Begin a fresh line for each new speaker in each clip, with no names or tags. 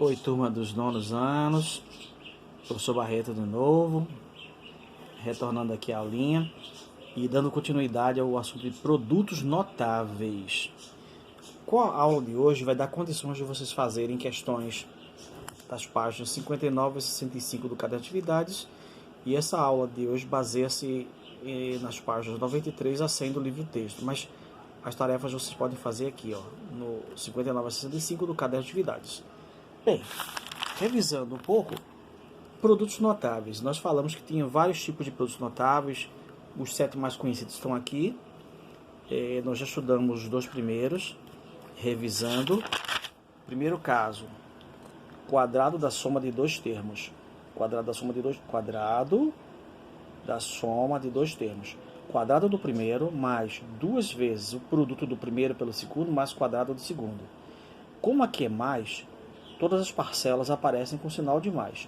Oi, turma dos nonos anos, professor Barreto de novo, retornando aqui à aulinha e dando continuidade ao assunto de produtos notáveis. Com a aula de hoje vai dar condições de vocês fazerem questões das páginas 59 e 65 do Caderno de Atividades, e essa aula de hoje baseia-se nas páginas 93 a 100 do livro texto, mas as tarefas vocês podem fazer aqui, ó, no 59 a 65 do Caderno de Atividades. Bem, revisando um pouco, produtos notáveis. Nós falamos que tinha vários tipos de produtos notáveis. Os 7 mais conhecidos estão aqui. Nós já estudamos os 2 primeiros. Revisando. Primeiro caso, quadrado da soma de 2 termos. Quadrado da soma de dois termos. Quadrado do primeiro mais 2 vezes o produto do primeiro pelo segundo mais o quadrado do segundo. Como aqui é mais, todas as parcelas aparecem com sinal de mais.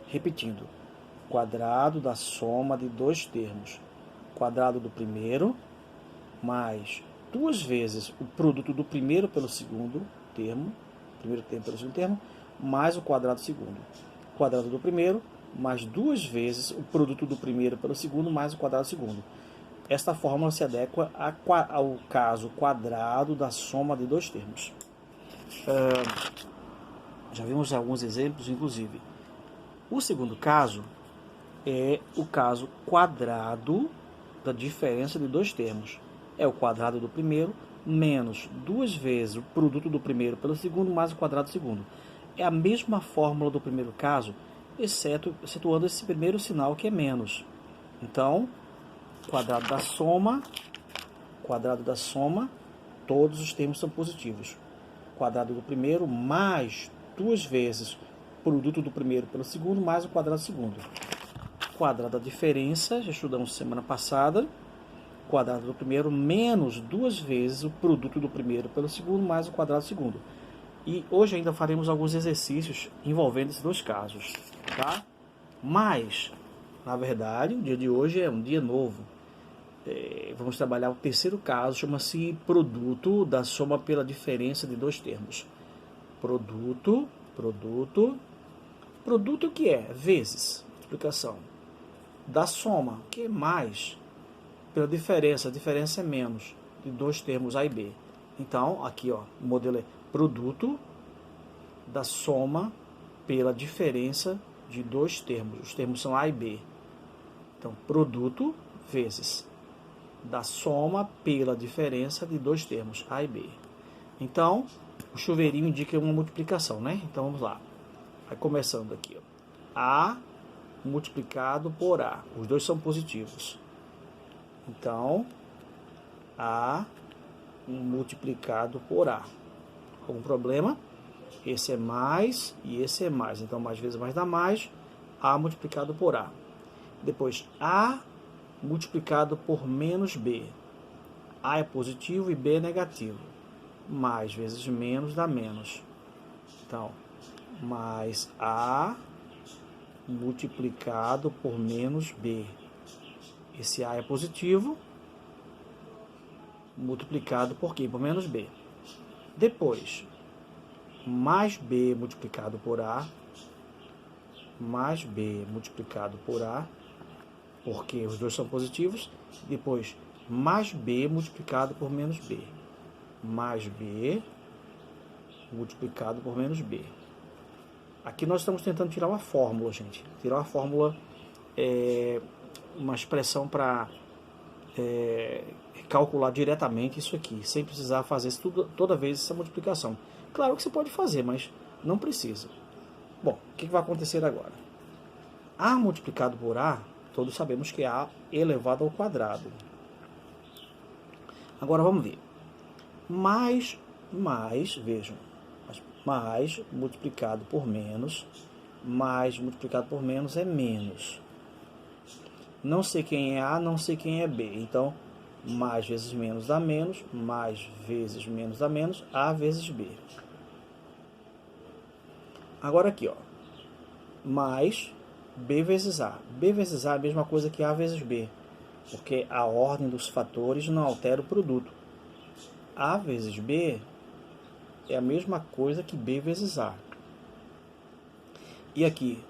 Repetindo, quadrado da soma de 2 termos. Quadrado do primeiro mais 2 vezes o produto do primeiro pelo segundo termo, primeiro termo pelo segundo termo, mais o quadrado do segundo. Quadrado do primeiro mais 2 vezes o produto do primeiro pelo segundo mais o quadrado do segundo. Esta fórmula se adequa ao caso quadrado da soma de 2 termos. Já vimos alguns exemplos, inclusive. O segundo caso é o caso quadrado da diferença de 2 termos. É o quadrado do primeiro menos 2 vezes o produto do primeiro pelo segundo mais o quadrado do segundo. É a mesma fórmula do primeiro caso, excetuando esse primeiro sinal que é menos. Então, quadrado da soma, todos os termos são positivos. Quadrado do primeiro mais 2 vezes o produto do primeiro pelo segundo mais o quadrado do segundo. Quadrado da diferença, já estudamos semana passada. Quadrado do primeiro menos 2 vezes o produto do primeiro pelo segundo mais o quadrado do segundo. E hoje ainda faremos alguns exercícios envolvendo esses 2 casos, tá? Mas, na verdade, o dia de hoje é um dia novo. Vamos trabalhar o terceiro caso, chama-se produto da soma pela diferença de 2 termos. Produto que é vezes, explicação, da soma, que é mais, pela diferença, a diferença é menos, de 2 termos A e B. Então, aqui, ó, o modelo é produto da soma pela diferença de 2 termos. Os termos são A e B. Então, produto vezes da soma pela diferença de 2 termos, A e B. Então, o chuveirinho indica uma multiplicação, né? Então, vamos lá. Vai começando aqui, ó. A multiplicado por A. Os dois são positivos. Então, A multiplicado por A. Algum problema? Esse é mais e esse é mais. Então, mais vezes mais dá mais. A multiplicado por A. Depois, A multiplicado por menos B. A é positivo e B é negativo. Mais vezes menos dá menos. Então, mais A multiplicado por menos B. Esse A é positivo, multiplicado por quê? Por menos B. Depois, mais B multiplicado por A, mais B multiplicado por A, porque os dois são positivos. Depois, mais B multiplicado por menos B. Mais B multiplicado por menos B. Aqui nós estamos tentando tirar uma fórmula, gente. Tirar uma fórmula, uma expressão para calcular diretamente isso aqui, sem precisar fazer isso toda vez essa multiplicação. Claro que você pode fazer, mas não precisa. Bom, o que vai acontecer agora? A multiplicado por A, todos sabemos que é A elevado ao quadrado. Agora vamos ver. Mais, vejam, mais multiplicado por menos, mais multiplicado por menos é menos. Não sei quem é A, não sei quem é B. Então, mais vezes menos dá menos, mais vezes menos dá menos, A vezes B. Agora aqui, ó, mais B vezes A. B vezes A é a mesma coisa que A vezes B, porque a ordem dos fatores não altera o produto. A vezes B é a mesma coisa que B vezes A. E aqui,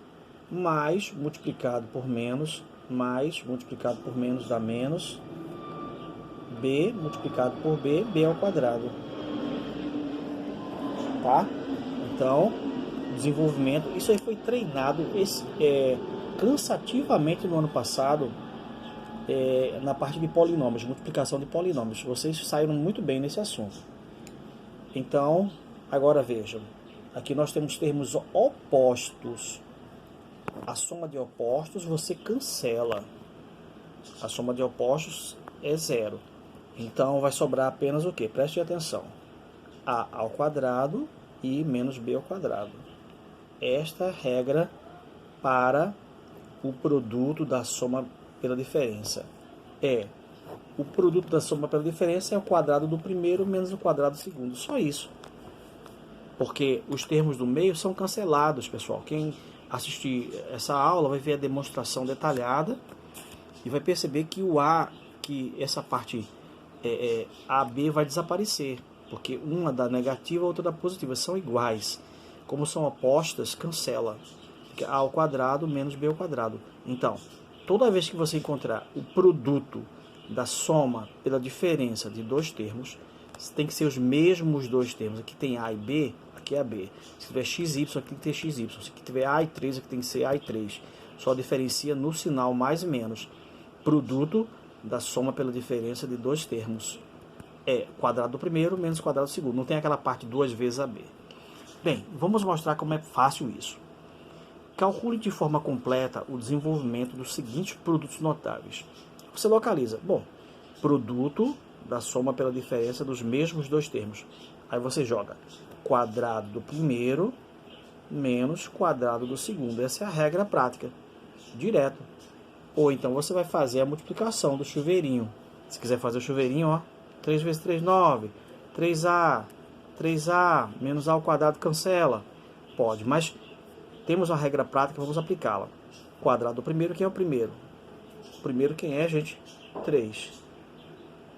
mais multiplicado por menos, mais multiplicado por menos dá menos, b multiplicado por b, b ao quadrado. Tá? Então, desenvolvimento, isso aí foi treinado cansativamente no ano passado, na parte de polinômios, multiplicação de polinômios. Vocês saíram muito bem nesse assunto. Então, agora vejam, aqui nós temos termos opostos. A soma de opostos você cancela. A soma de opostos é zero. Então vai sobrar apenas o que? Preste atenção. A ao quadrado e menos b ao quadrado. Esta é a regra para o produto da soma pela diferença. O produto da soma pela diferença é o quadrado do primeiro menos o quadrado do segundo. Só isso. Porque os termos do meio são cancelados, pessoal. Quem assistir essa aula vai ver a demonstração detalhada e vai perceber que que essa parte AB vai desaparecer. Porque uma dá negativa, a outra dá positiva. São iguais. Como são opostas, cancela. A ao quadrado menos b ao quadrado. Então, toda vez que você encontrar o produto da soma pela diferença de dois termos, tem que ser os mesmos dois termos. Aqui tem A e B, aqui é a B. Se tiver XY, aqui tem que ter XY. Se tiver A e 3, aqui tem que ser A e 3. Só diferencia no sinal mais e menos. Produto da soma pela diferença de dois termos. É quadrado do primeiro menos quadrado do segundo. Não tem aquela parte duas vezes AB. Bem, vamos mostrar como é fácil isso. Calcule de forma completa o desenvolvimento dos seguintes produtos notáveis. Você localiza, produto da soma pela diferença dos mesmos dois termos. Aí você joga quadrado do primeiro menos quadrado do segundo. Essa é a regra prática, direto. Ou então você vai fazer a multiplicação do chuveirinho. Se quiser fazer o chuveirinho, 3 vezes 3, 9. 3A, 3A, menos A ao quadrado cancela. Pode, mas temos uma regra prática, vamos aplicá-la. Quadrado do primeiro, quem é o primeiro? O primeiro quem é, gente? 3.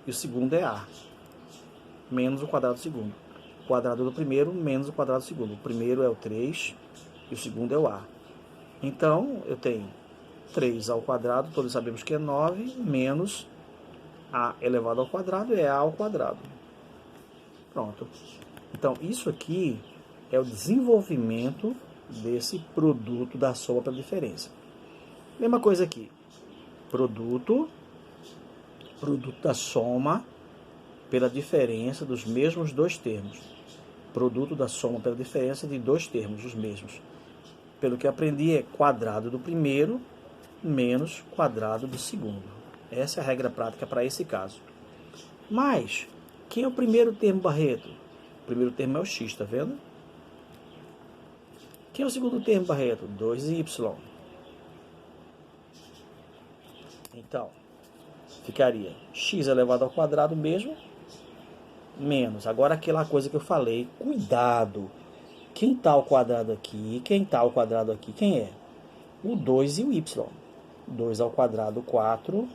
E o segundo é A. Menos o quadrado do segundo. Quadrado do primeiro menos o quadrado do segundo. O primeiro é o 3 e o segundo é o A. Então, eu tenho 3 ao quadrado, todos sabemos que é 9, menos A elevado ao quadrado é A ao quadrado. Pronto. Então, isso aqui é o desenvolvimento desse produto da soma pela diferença. Mesma coisa aqui. Produto da soma pela diferença dos mesmos dois termos. Produto da soma pela diferença de dois termos, os mesmos. Pelo que aprendi, é quadrado do primeiro menos quadrado do segundo. Essa é a regra prática para esse caso. Mas, quem é o primeiro termo, Barreto? O primeiro termo é o x, tá vendo? Quem é o segundo termo, Barreto? 2y. Então, ficaria x elevado ao quadrado mesmo, menos. Agora aquela coisa que eu falei, cuidado. Quem está ao quadrado aqui, quem está ao quadrado aqui, quem é? O 2 e o y. 2 ao quadrado, 4.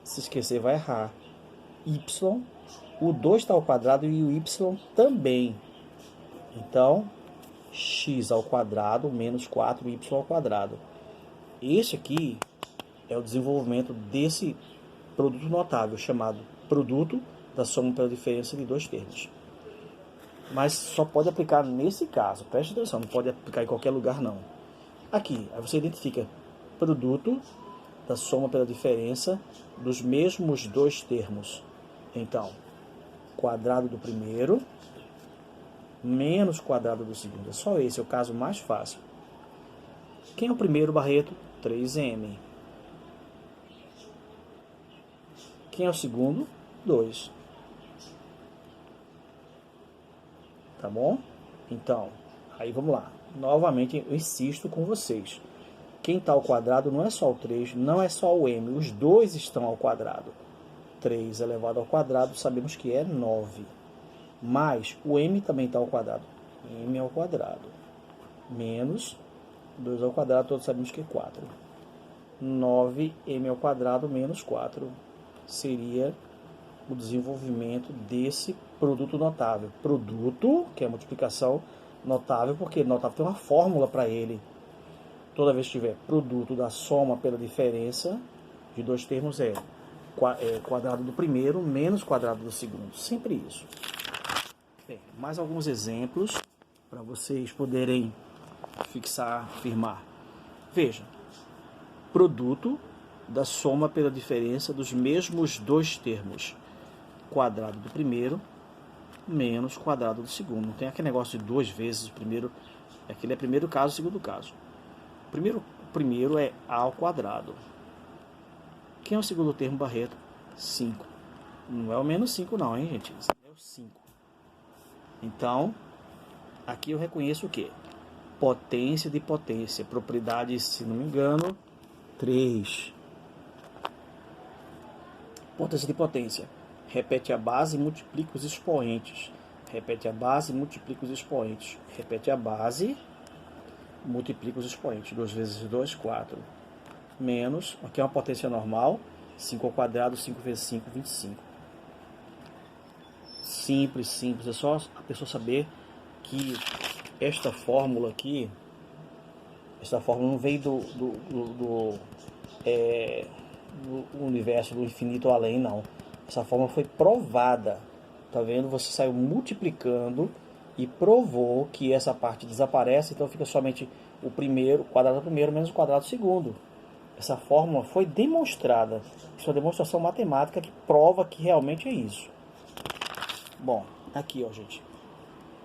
Se esquecer, vai errar. Y. O 2 está ao quadrado e o y também. Então, x ao quadrado menos 4y ao quadrado. Esse aqui é o desenvolvimento desse produto notável, chamado produto da soma pela diferença de dois termos. Mas só pode aplicar nesse caso, preste atenção, não pode aplicar em qualquer lugar não. Aqui, aí você identifica produto da soma pela diferença dos mesmos dois termos. Então, quadrado do primeiro menos quadrado do segundo. Só esse é o caso mais fácil. Quem é o primeiro, Barreto? 3m. Quem é o segundo? 2. Tá bom? Então, aí vamos lá. Novamente, eu insisto com vocês. Quem está ao quadrado não é só o 3, não é só o m. Os dois estão ao quadrado. 3 elevado ao quadrado, sabemos que é 9. Mas o m também está ao quadrado. M ao quadrado. Menos 2 ao quadrado, todos sabemos que é 4. 9m ao quadrado menos 4 seria o desenvolvimento desse produto notável. Produto, que é a multiplicação notável, porque notável tem uma fórmula para ele. Toda vez que tiver produto da soma pela diferença de dois termos é quadrado do primeiro menos quadrado do segundo. Sempre isso. Bem, mais alguns exemplos para vocês poderem fixar, firmar. Veja, produto da soma pela diferença dos mesmos dois termos. Quadrado do primeiro menos quadrado do segundo. Não tem aquele negócio de duas vezes o primeiro. Aquele é primeiro caso, segundo caso. Primeiro é a ao quadrado. Quem é o segundo termo, Barreto? 5. Não é o menos 5 não, hein, gente? É o 5. Então, aqui eu reconheço o quê? Potência de potência. Propriedade, se não me engano, 3. Potência de potência. Repete a base e multiplica os expoentes. Repete a base e multiplica os expoentes. Repete a base, multiplica os expoentes. 2 vezes 2, 4. Menos, aqui é uma potência normal, 5 ao quadrado, 5 vezes 5, 25. Simples, simples. É só a pessoa saber que esta fórmula aqui, essa fórmula não veio do universo, do infinito além, não. Essa fórmula foi provada. Tá vendo? Você saiu multiplicando e provou que essa parte desaparece, então fica somente o primeiro, quadrado do primeiro menos o quadrado do segundo. Essa fórmula foi demonstrada. Isso é uma demonstração matemática que prova que realmente é isso. Bom, aqui, ó, gente.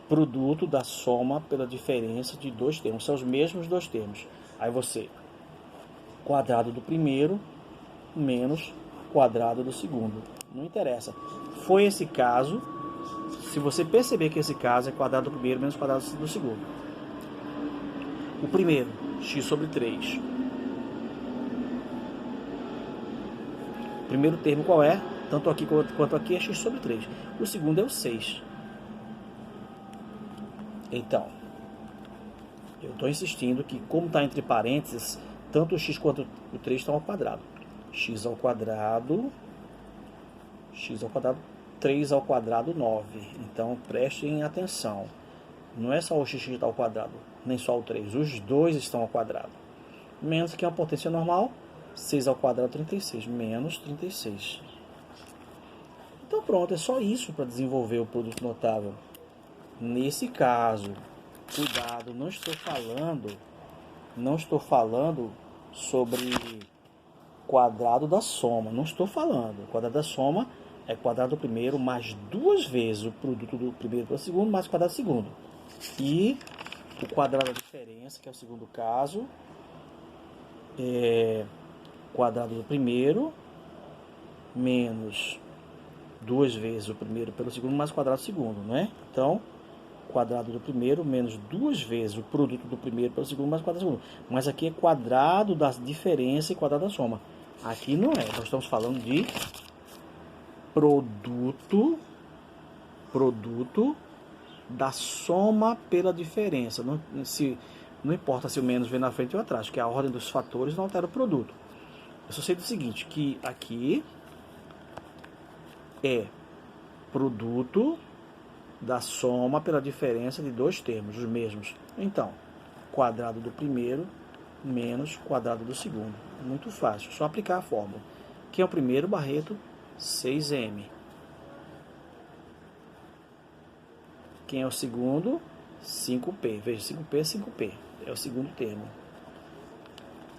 Produto da soma pela diferença de dois termos. São os mesmos dois termos. Aí você, quadrado do primeiro menos quadrado do segundo. Não interessa. Foi esse caso. Se você perceber que esse caso é quadrado do primeiro menos quadrado do segundo. O primeiro, x sobre 3. O primeiro termo qual é? Tanto aqui quanto aqui é x sobre 3. O segundo é o 6. Então, eu estou insistindo que, como está entre parênteses, tanto o x quanto o 3 estão ao quadrado. X ao quadrado, 3 ao quadrado, 9. Então, prestem atenção. Não é só o x que está ao quadrado, nem só o 3. Os dois estão ao quadrado. Menos que uma potência normal, 6 ao quadrado, 36. Menos 36. Então, pronto. É só isso para desenvolver o produto notável. Nesse caso, cuidado, não estou falando sobre quadrado da soma. Não estou falando. O quadrado da soma é quadrado do primeiro mais duas vezes o produto do primeiro pelo segundo mais o quadrado do segundo. E o quadrado da diferença, que é o segundo caso, é quadrado do primeiro menos duas vezes o primeiro pelo segundo mais o quadrado do segundo, não é? Então, quadrado do primeiro menos duas vezes o produto do primeiro pelo segundo mais o quadrado do segundo. Mas aqui é quadrado da diferença e quadrado da soma. Aqui não é. Nós estamos falando de produto da soma pela diferença. Não importa se o menos vem na frente ou atrás, porque a ordem dos fatores não altera o produto. Eu só sei do seguinte, que aqui é produto da soma pela diferença de dois termos, os mesmos. Então, quadrado do primeiro menos quadrado do segundo. Muito fácil, só aplicar a fórmula. Quem é o primeiro, Barreto? 6m. Quem é o segundo? 5p. Veja, 5p é 5p. É o segundo termo.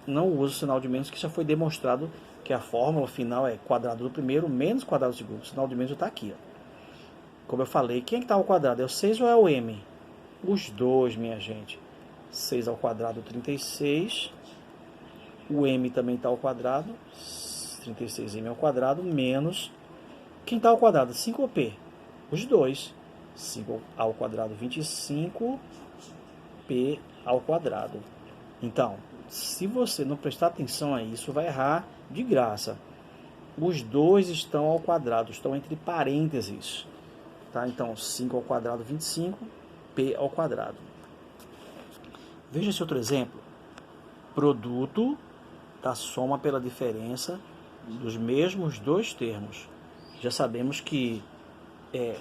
Não uso o sinal de menos, que já foi demonstrado que a fórmula final é quadrado do primeiro menos quadrado do segundo. O sinal de menos está aqui, ó. Como eu falei, quem é que está ao quadrado? É o 6 ou é o m? Os dois, minha gente. 6 ao quadrado, 36. O m também está ao quadrado. 36m ao quadrado menos... Quem está ao quadrado? 5p. Os dois. 5 ao quadrado, 25. P ao quadrado. Então, se você não prestar atenção a isso, vai errar de graça. Os dois estão ao quadrado, estão entre parênteses. Tá? Então, 5 ao quadrado, 25, p ao quadrado. Veja esse outro exemplo. Produto da soma pela diferença dos mesmos dois termos. Já sabemos que é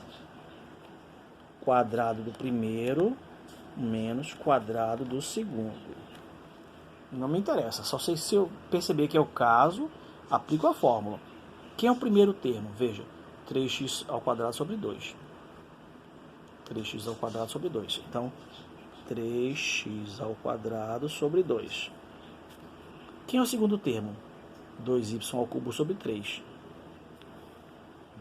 quadrado do primeiro menos quadrado do segundo. Não me interessa, só sei se eu perceber que é o caso, aplico a fórmula. Quem é o primeiro termo? Veja, 3x ao quadrado sobre 2. 3x ao quadrado sobre 2. Então, 3x ao quadrado sobre 2. Quem é o segundo termo? 2y ao cubo sobre 3.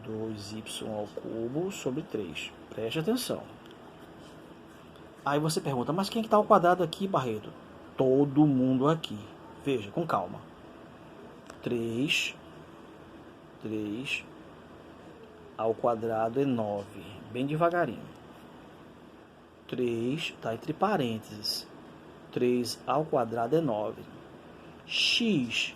2y ao cubo sobre 3. Preste atenção. Aí você pergunta, mas quem é que está ao quadrado aqui, Barreto? Todo mundo aqui. Veja, com calma. 3 ao quadrado é 9. Bem devagarinho. 3 está entre parênteses. 3 ao quadrado é 9. X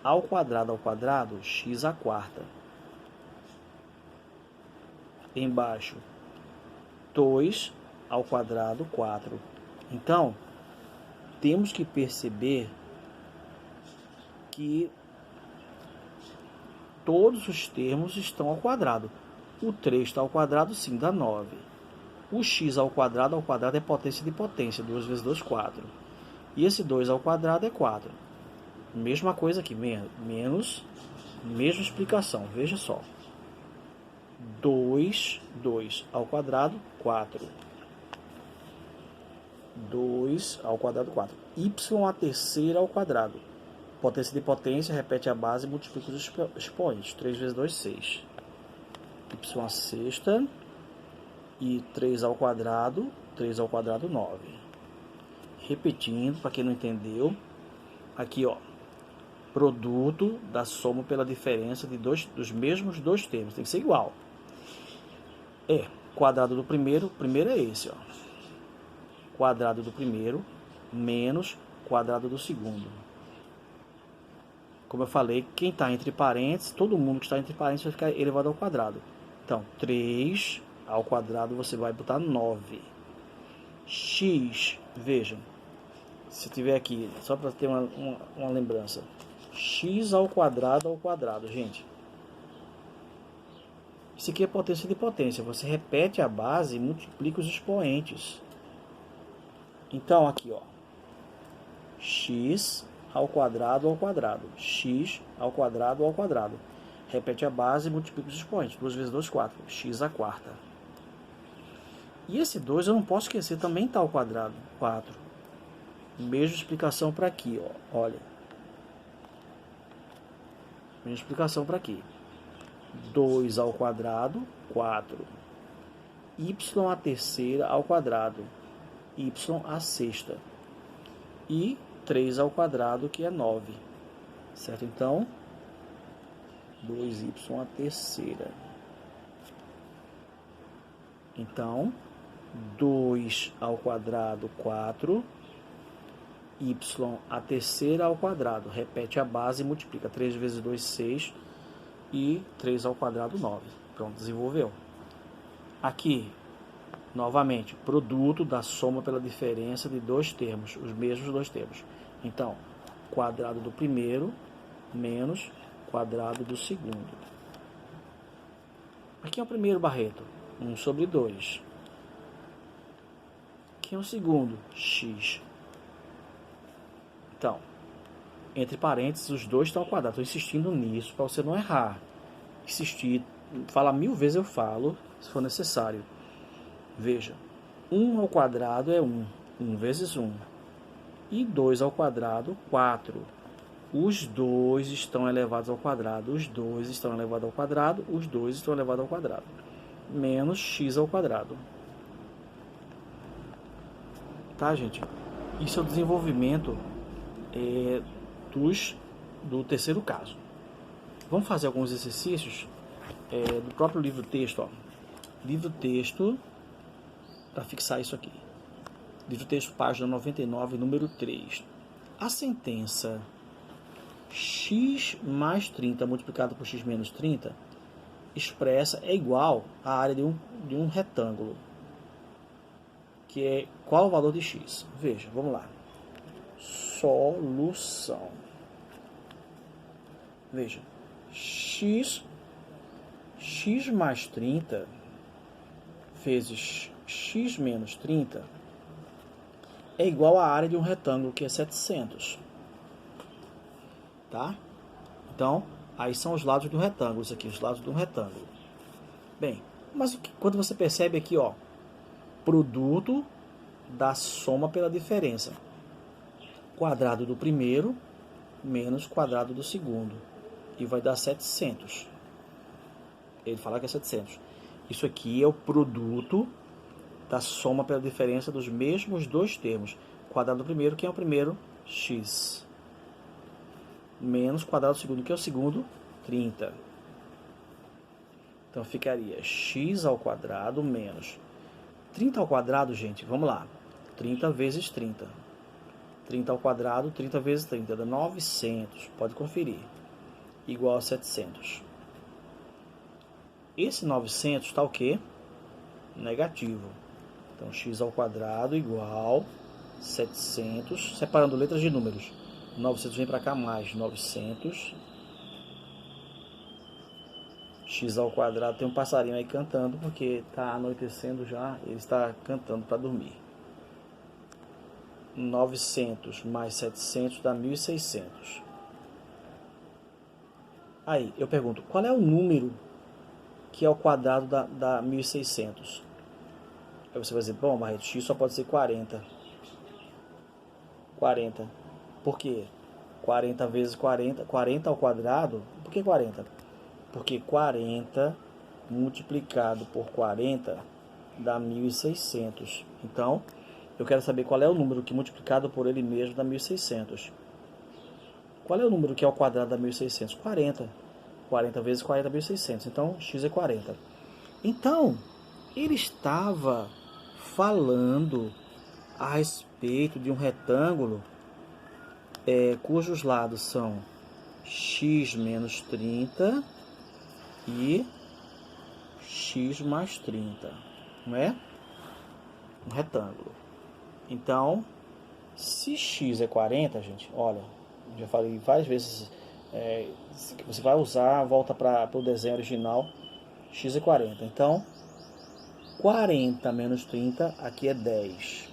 ao quadrado, x à quarta. Embaixo, 2 ao quadrado, 4. Então, temos que perceber que todos os termos estão ao quadrado. O 3 está ao quadrado, sim, dá 9. O x ao quadrado é potência de potência. 2 vezes 2, 4. E esse 2 ao quadrado é 4. Mesma coisa aqui, menos, mesma explicação. Veja só. 2 ao quadrado, 4. 2 ao quadrado, 4. Y a terceira ao quadrado. Potência de potência, repete a base e multiplica os expoentes. 3 vezes 2, 6. Y a sexta. E 3 ao quadrado, 9. Repetindo, para quem não entendeu. Aqui, ó. Produto da soma pela diferença de dos mesmos dois termos. Tem que ser igual. Quadrado do primeiro é esse, ó. Quadrado do primeiro menos quadrado do segundo. Como eu falei, quem está entre parênteses, todo mundo que está entre parênteses vai ficar elevado ao quadrado. Então, 3 ao quadrado você vai botar 9. X, vejam, se tiver aqui, só para ter uma lembrança. X ao quadrado, gente. Isso aqui é potência de potência. Você repete a base e multiplica os expoentes. Então, aqui, ó. X ao quadrado, x ao quadrado. Repete a base e multiplica os expoentes. 2 vezes 2, 4. X à quarta. E esse 2 eu não posso esquecer, também está ao quadrado. 4. Mesma explicação para aqui, ó. Olha. Mesma explicação para aqui. 2 ao quadrado, 4. Y à terceira ao quadrado. Y à sexta. E 3 ao quadrado, que é 9. Certo? Então, 2y à terceira. Então, 2 ao quadrado, 4. Y à terceira ao quadrado. Repete a base e multiplica. 3 vezes 2, 6. E 3 ao quadrado, 9. Pronto, desenvolveu. Aqui, novamente, produto da soma pela diferença de dois termos, os mesmos dois termos. Então, quadrado do primeiro menos quadrado do segundo. Aqui é o primeiro, Barreto. 1 sobre 2. Aqui é o segundo, x. Então, entre parênteses, os dois estão ao quadrado. Estou insistindo nisso para você não errar. Insistir, falar 1000 vezes eu falo, se for necessário. Veja, 1 ao quadrado é 1. 1 vezes 1. E 2 ao quadrado, 4. Os dois estão elevados ao quadrado. Os dois estão elevados ao quadrado. Os dois estão elevados ao quadrado. Menos x ao quadrado. Tá, gente? Isso é o desenvolvimento do terceiro caso. Vamos fazer alguns exercícios do próprio livro texto. Ó. Livro texto, para fixar isso aqui. Livro texto, página 99, número 3. A sentença x mais 30 multiplicado por x menos 30 é igual à área de um retângulo. Que é qual o valor de x? Veja, vamos lá. Solução. Veja, x mais 30 vezes x menos 30 é igual à área de um retângulo, que é 700. Tá? Então, aí são os lados do retângulo, isso aqui, os lados do retângulo. Bem, mas quando você percebe aqui, ó, produto da soma pela diferença. Quadrado do primeiro menos quadrado do segundo. E vai dar 700. Ele fala que é 700. Isso aqui é o produto da soma pela diferença dos mesmos dois termos. Quadrado do primeiro, que é o primeiro, x. Menos quadrado do segundo, que é o segundo, 30. Então ficaria x ao quadrado menos 30 ao quadrado, gente, vamos lá. 30 vezes 30. 30 ao quadrado, 30 vezes 30, dá 900. Pode conferir. Igual a 700. Esse 900 está o quê? Negativo. Então, x ao quadrado igual 700. Separando letras de números. 900 vem para cá mais 900. X ao quadrado, tem um passarinho aí cantando, porque está anoitecendo já, ele está cantando para dormir. 900 mais 700 dá 1.600. Aí, eu pergunto, qual é o número que é o quadrado da 1.600? Aí você vai dizer, bom, Barreto, x só pode ser 40. 40. Por quê? 40 vezes 40, 40 ao quadrado, por que 40? Porque 40 multiplicado por 40 dá 1.600. Então, eu quero saber qual é o número que multiplicado por ele mesmo dá 1.600. Qual é o número que é o quadrado da 1.600? 40. 40 vezes 40 é 1.600. Então, x é 40. Então, ele estava falando a respeito de um retângulo cujos lados são x menos 30 e x mais 30, não é? Um retângulo. Então, se x é 40, gente, olha, já falei várias vezes, que você vai usar, volta para o desenho original, x é 40. Então, 40 menos 30, aqui é 10.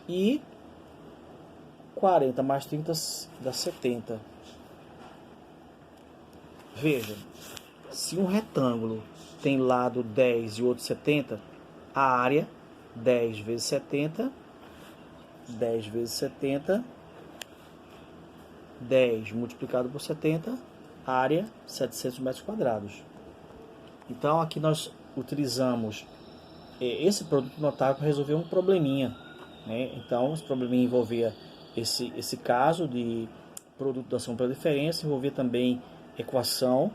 E 40 mais 30 dá 70. Veja, se um retângulo tem lado 10 e outro 70, a área 10 vezes 70, 10 vezes 70, 10 multiplicado por 70, área 700 metros quadrados. Então aqui nós utilizamos esse produto notável para resolver um probleminha, né? Então esse probleminha envolvia esse caso de produto da soma pela diferença, envolvia também equação,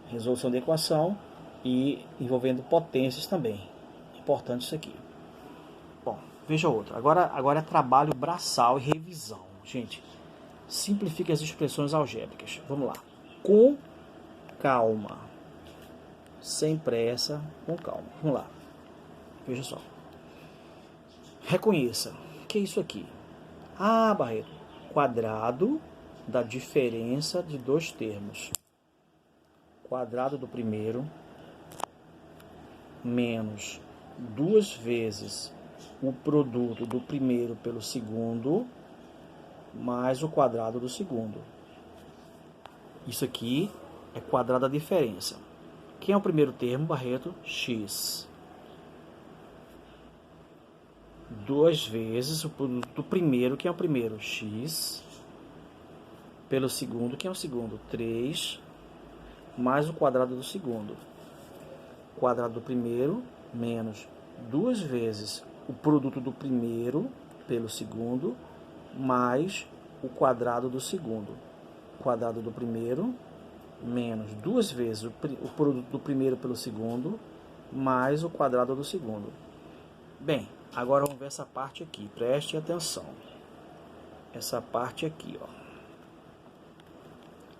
resolução de equação e envolvendo potências também. Importante isso aqui. Bom, veja outra. Agora é trabalho braçal e revisão. Gente, simplifique as expressões algébricas. Vamos lá. Com calma. Sem pressa, com calma. Vamos lá. Veja só. Reconheça. O que é isso aqui? Ah, Barreto. Quadrado da diferença de dois termos. Quadrado do primeiro menos 2 vezes o produto do primeiro pelo segundo mais o quadrado do segundo. Isso aqui é quadrado da diferença. Quem é o primeiro termo, Barreto? X. 2 vezes o produto do primeiro, que é o primeiro, x, pelo segundo, que é o segundo, 3, mais o quadrado do segundo. Quadrado do primeiro, menos 2 vezes o produto do primeiro pelo segundo, mais o quadrado do segundo. Quadrado do primeiro, menos 2 vezes o produto do primeiro pelo segundo, mais o quadrado do segundo. Bem, agora vamos ver essa parte aqui. Preste atenção. Essa parte aqui, ó.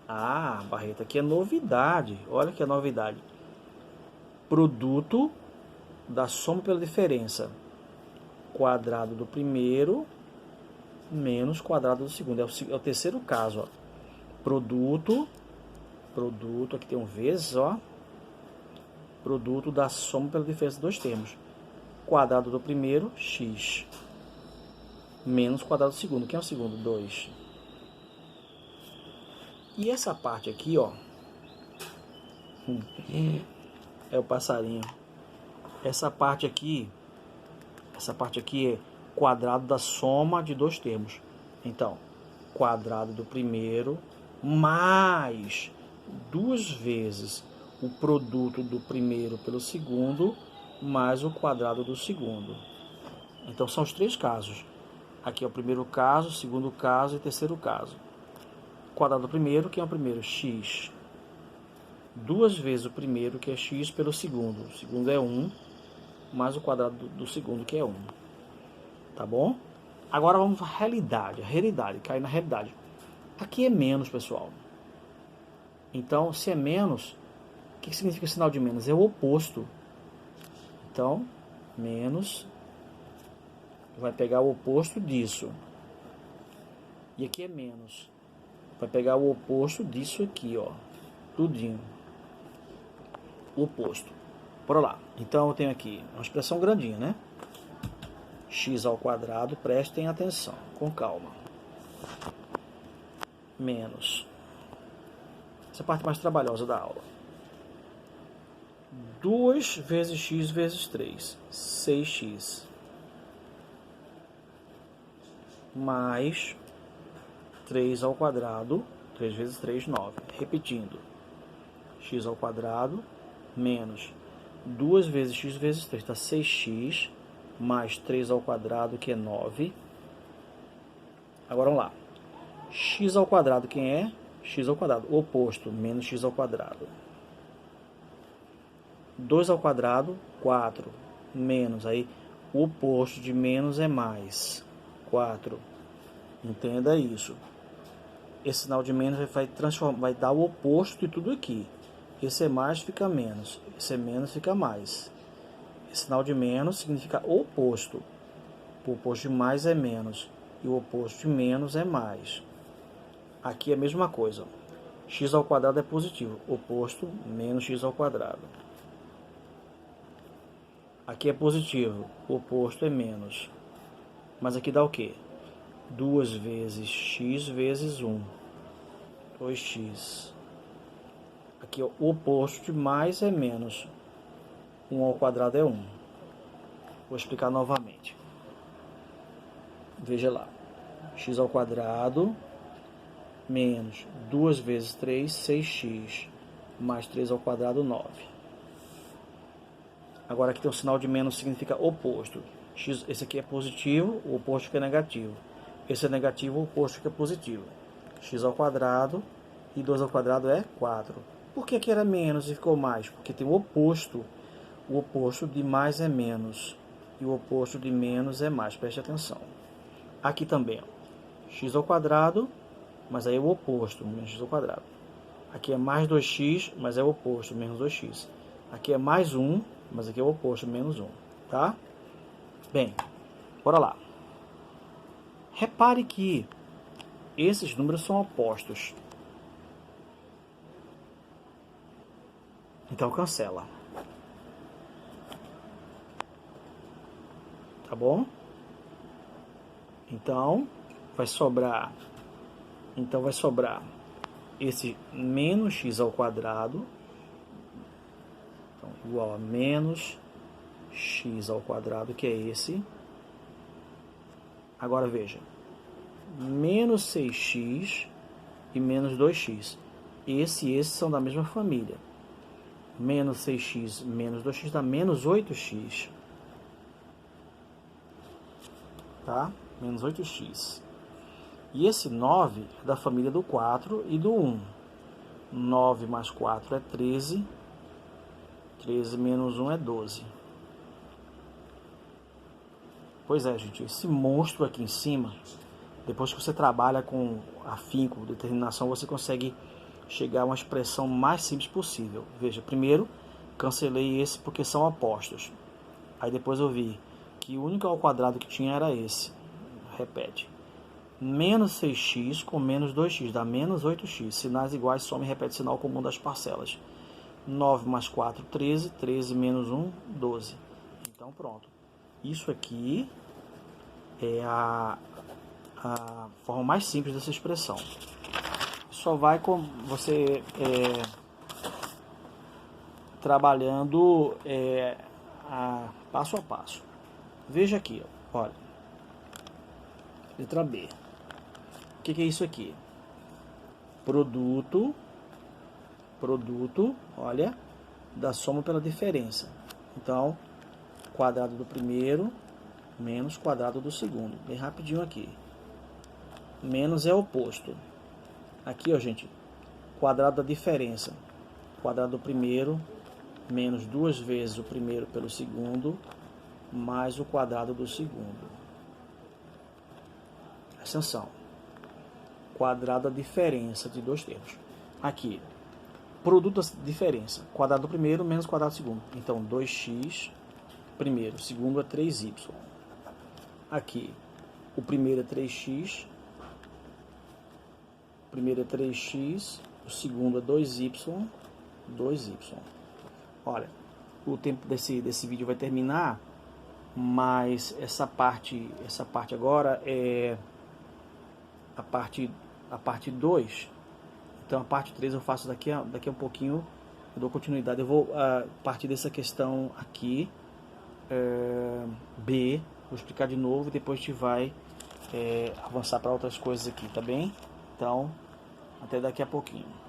Ah, Barreto, aqui é novidade. Olha que é novidade. Produto da soma pela diferença. Quadrado do primeiro menos quadrado do segundo. É o terceiro caso, ó. Produto, aqui tem um vezes, ó. Produto da soma pela diferença de dois termos. Quadrado do primeiro, x. Menos quadrado do segundo. Quem é o segundo? 2. E essa parte aqui, ó. É o passarinho. Essa parte aqui é quadrado da soma de dois termos. Então, quadrado do primeiro mais 2 vezes o produto do primeiro pelo segundo mais o quadrado do segundo. Então, são os 3 casos. Aqui é o primeiro caso, segundo caso e terceiro caso. Quadrado do primeiro, que é o primeiro? X. 2 vezes o primeiro, que é x, pelo segundo. O segundo é 1, mais o quadrado do segundo, que é 1. Tá bom? Agora vamos para a realidade, cair na realidade. Aqui é menos, pessoal. Então, se é menos, o que significa sinal de menos? É o oposto. Então, menos vai pegar o oposto disso. E aqui é menos. Vai pegar o oposto disso aqui, ó. Tudinho. O oposto. Bora lá. Então, eu tenho aqui uma expressão grandinha, né? X ao quadrado, prestem atenção, com calma. Menos. Essa é a parte mais trabalhosa da aula. 2 vezes x vezes 3, 6x. Mais 3 ao quadrado, 3 vezes 3, 9. Repetindo. X ao quadrado, menos 2 vezes x vezes 3, está 6x, mais 3 ao quadrado, que é 9. Agora vamos lá. X ao quadrado, quem é? X ao quadrado. O oposto, menos x ao quadrado. 2 ao quadrado, 4. Menos, aí o oposto de menos é mais. 4. Entenda isso. Esse sinal de menos vai dar o oposto de tudo aqui. Esse é mais, fica menos. Esse é menos, fica mais. Esse sinal de menos significa oposto. O oposto de mais é menos. E o oposto de menos é mais. Aqui é a mesma coisa. X ao quadrado é positivo. Oposto, menos x ao quadrado. Aqui é positivo. O oposto é menos. Mas aqui dá o quê? 2 vezes x vezes 1. 2x. Aqui o oposto de mais é menos. 1 ao quadrado é 1. Vou explicar novamente. Veja lá. X ao quadrado menos 2 vezes 3, 6x. Mais 3 ao quadrado, 9. Agora aqui tem o sinal de menos, significa oposto. X, esse aqui é positivo, o oposto fica negativo. Esse é negativo, o oposto fica positivo. X ao quadrado e 2 ao quadrado é 4. Por que aqui era menos e ficou mais? Porque tem o oposto. O oposto de mais é menos. E o oposto de menos é mais. Preste atenção. Aqui também, ó. X ao quadrado, mas aí é o oposto, menos x ao quadrado. Aqui é mais 2x, mas é o oposto, menos 2x. Aqui é mais 1, mas aqui é o oposto, menos 1. Tá? Bem, bora lá. Repare que esses números são opostos. Então, cancela. Tá bom? Então, vai sobrar esse menos x ao quadrado. Então, igual a menos x ao quadrado, que é esse. Agora, veja. Menos 6x e menos 2x. Esse e esse são da mesma família. Menos 6x menos 2x dá menos 8x. Tá? Menos 8x. E esse 9 é da família do 4 e do 1. 9 mais 4 é 13. 13 menos 1 é 12. Pois é, gente. Esse monstro aqui em cima, depois que você trabalha com afinco, determinação, você consegue chegar a uma expressão mais simples possível. Veja, primeiro, cancelei esse porque são opostos. Aí depois eu vi que o único ao quadrado que tinha era esse. Repete. Menos 6x com menos 2x dá menos 8x. Sinais iguais, soma e repete sinal comum das parcelas. 9 mais 4, 13. 13 menos 1, 12. Então, pronto. Isso aqui é a forma mais simples dessa expressão. Só vai com você trabalhando passo a passo. Veja aqui, ó, olha. Letra B. O que é isso aqui? Produto, olha, da soma pela diferença. Então, quadrado do primeiro menos quadrado do segundo. Bem rapidinho aqui. Menos é oposto. Aqui, ó, gente, quadrado da diferença. Quadrado do primeiro menos 2 vezes o primeiro pelo segundo, mais o quadrado do segundo. Atenção. Quadrado da diferença de dois termos. Aqui, produto da diferença. Quadrado do primeiro menos quadrado do segundo. Então, 2x primeiro. O segundo é 3y. Aqui, o primeiro é 3x. O primeiro é 3x. O segundo é 2y. 2y. Olha, o tempo desse vídeo vai terminar, mas essa parte agora é a parte 2. Então a parte 3 eu faço daqui a um pouquinho, eu dou continuidade. Eu vou partir dessa questão aqui, B, vou explicar de novo e depois a gente vai avançar para outras coisas aqui, tá bem? Então, até daqui a pouquinho.